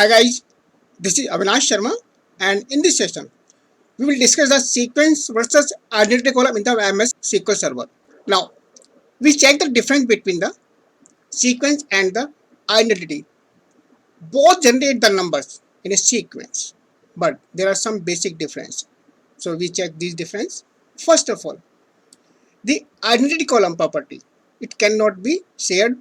Hi guys, this is Avinash Sharma, and in this session we will discuss the sequence versus identity column in the MS SQL Server. Now we check the difference between the sequence and the identity. Both generate the numbers in a sequence, but there are some basic difference. So we check these difference. First of all, the identity column property, it cannot be shared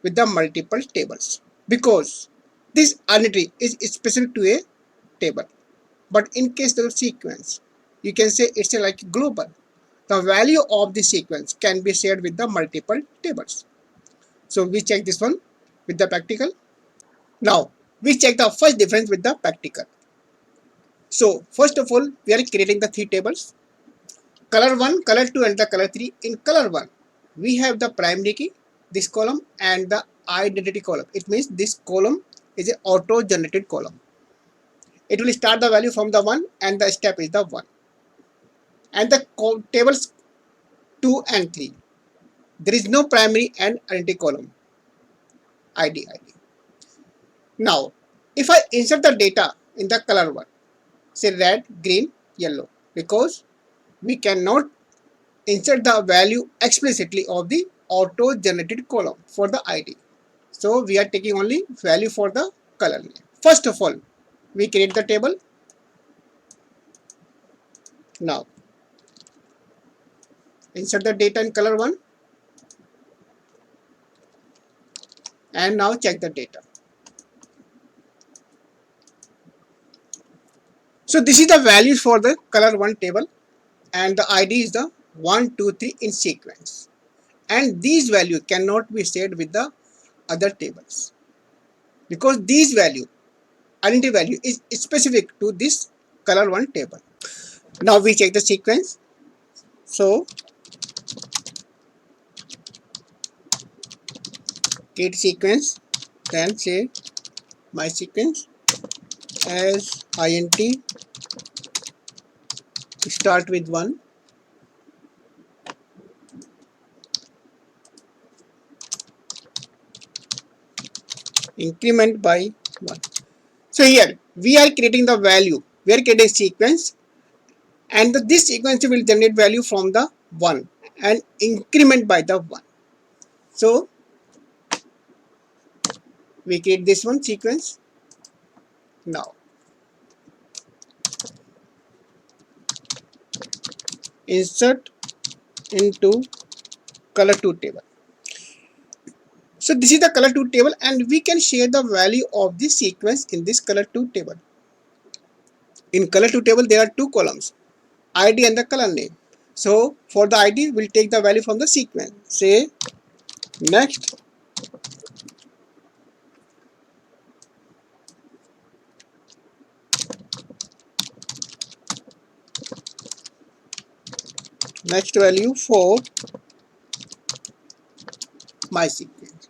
with the multiple tables because this identity is specific to a table. But in case of sequence, you can say it's like global. The value of the sequence can be shared with the multiple tables. So we check this one with the practical. Now we check the first difference with the practical. So first of all, we are creating the three tables: color 1, color 2, and the color 3. In color 1, we have the primary key, this column, and the identity column. It means this column is an auto generated column. It will start the value from the 1 and the step is the 1. And the tables 2 and 3. There is no primary and identity column. ID. Now, if I insert the data in the color 1, say red, green, yellow, because we cannot insert the value explicitly of the auto generated column for the ID. So we are taking only value for the color name. First of all, we create the table. Now, insert the data in color 1 and now check the data. So this is the values for the color 1 table and the ID is the 1, 2, 3 in sequence. And these value cannot be shared with the other tables because these value, identity value is specific to this color 1 table. Now we check the sequence. So create sequence, then say my sequence as int start with 1, increment by 1. So here we are creating the value, we are creating sequence, and this sequence will generate value from the 1 and increment by the 1. So we create this one sequence. Now insert into color 2 table. So this is the color 2 table and we can share the value of this sequence in this color 2 table. In color 2 table there are two columns, ID and the color name. So for the ID we'll take the value from the sequence. Say next value for my sequence.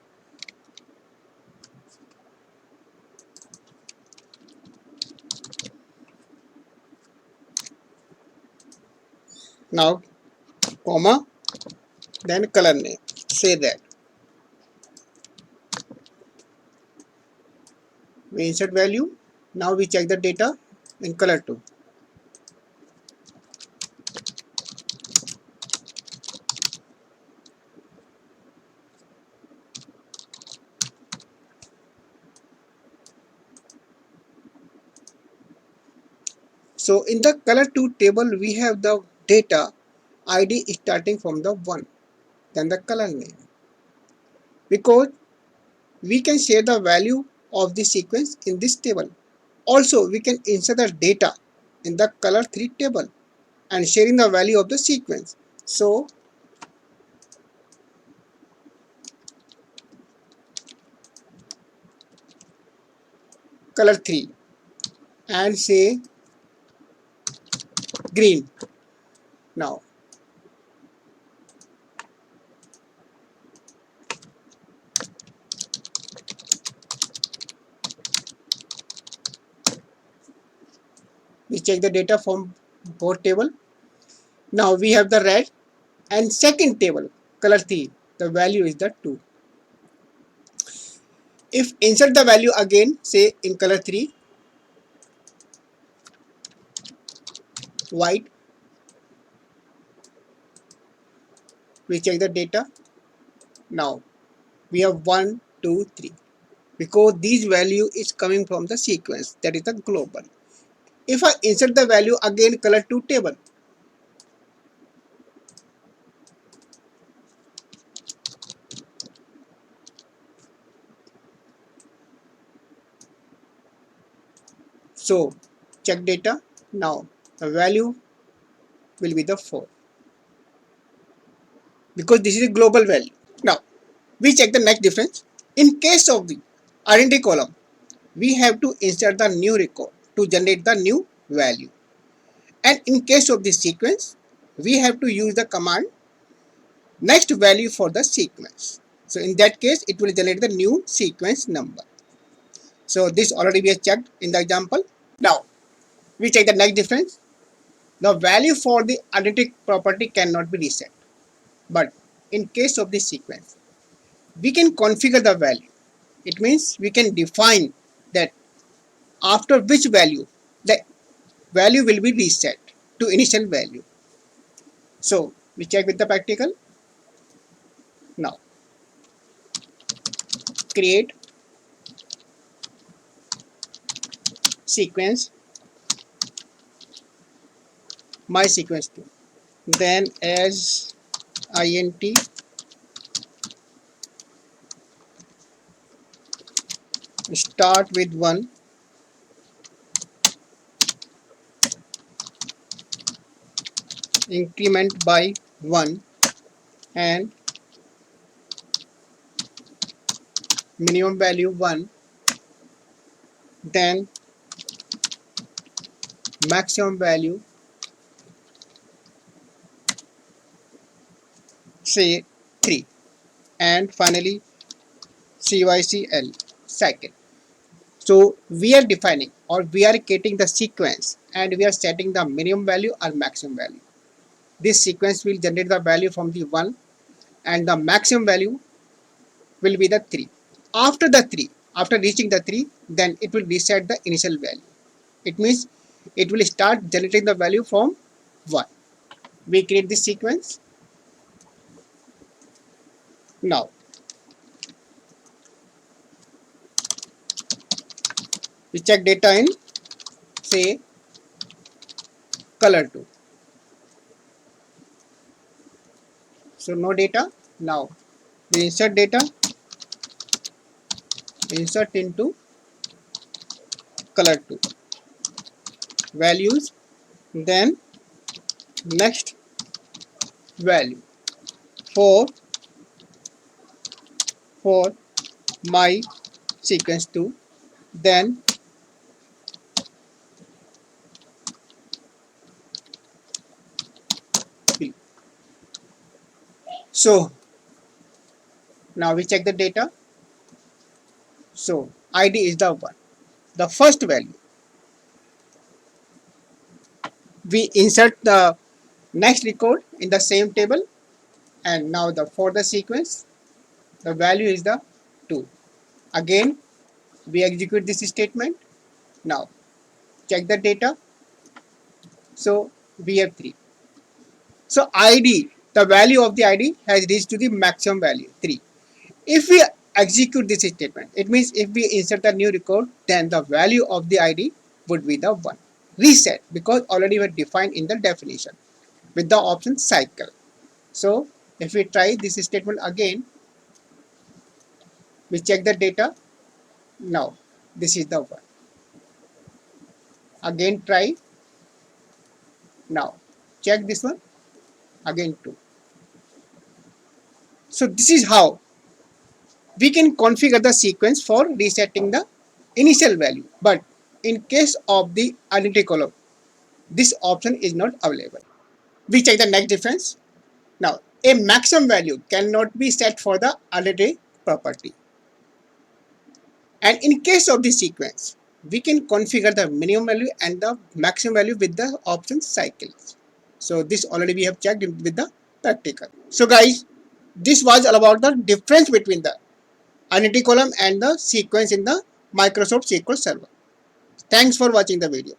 Now comma then color name. Say that we insert value. Now we check the data in color 2. So in the color 2 table we have the data ID starting from the 1, then the color name, because we can share the value of the sequence in this table. Also we can insert the data in the color 3 table and sharing the value of the sequence. So color 3 and say green. Now we check the data from both table. Now we have the red and second table color 3, the value is the 2. If insert the value again, say in color 3, white, we check the data. Now we have 1, 2, 3 because these value is coming from the sequence, that is the global. If I insert the value again color to table, so check data. Now the value will be the 4 because this is a global value. Now we check the next difference. In case of the identity column, we have to insert the new record to generate the new value. And in case of the sequence, we have to use the command next value for the sequence. So in that case, it will generate the new sequence number. So this already we have checked in the example. Now we check the next difference. The value for the identity property cannot be reset. But in case of this sequence, we can configure the value. It means we can define that after which value the value will be reset to initial value. So we check with the practical. Now create sequence my sequence 2. Then as int start with 1, increment by 1 and minimum value 1, then maximum value say 3, and finally cycl cycle. So we are defining or we are creating the sequence and we are setting the minimum value or maximum value. This sequence will generate the value from the 1 and the maximum value will be the 3. After the 3, after reaching the 3, then it will reset the initial value. It means it will start generating the value from 1. We create this sequence. Now we check data in say color 2. So no data. Now we insert data, insert into color 2 values, then next value for my sequence 2, then P. So now we check the data. So id is the 1, the first value. We insert the next record in the same table, and now the for the sequence the value is the 2. Again we execute this statement. Now check the data. So we have 3. So id, the value of the id has reached to the maximum value 3. If we execute this statement, it means if we insert a new record, then the value of the id would be the 1. Reset, because already we defined in the definition with the option cycle. So if we try this statement again, we check the data. Now this is the 1. Again try. Now check this one. Again 2. So this is how we can configure the sequence for resetting the initial value. But in case of the identity column, this option is not available. We check the next difference. Now a maximum value cannot be set for the identity property. And in case of the sequence, we can configure the minimum value and the maximum value with the option cycles. So this already we have checked with the practical. So guys, this was all about the difference between the identity column and the sequence in the Microsoft SQL Server. Thanks for watching the video.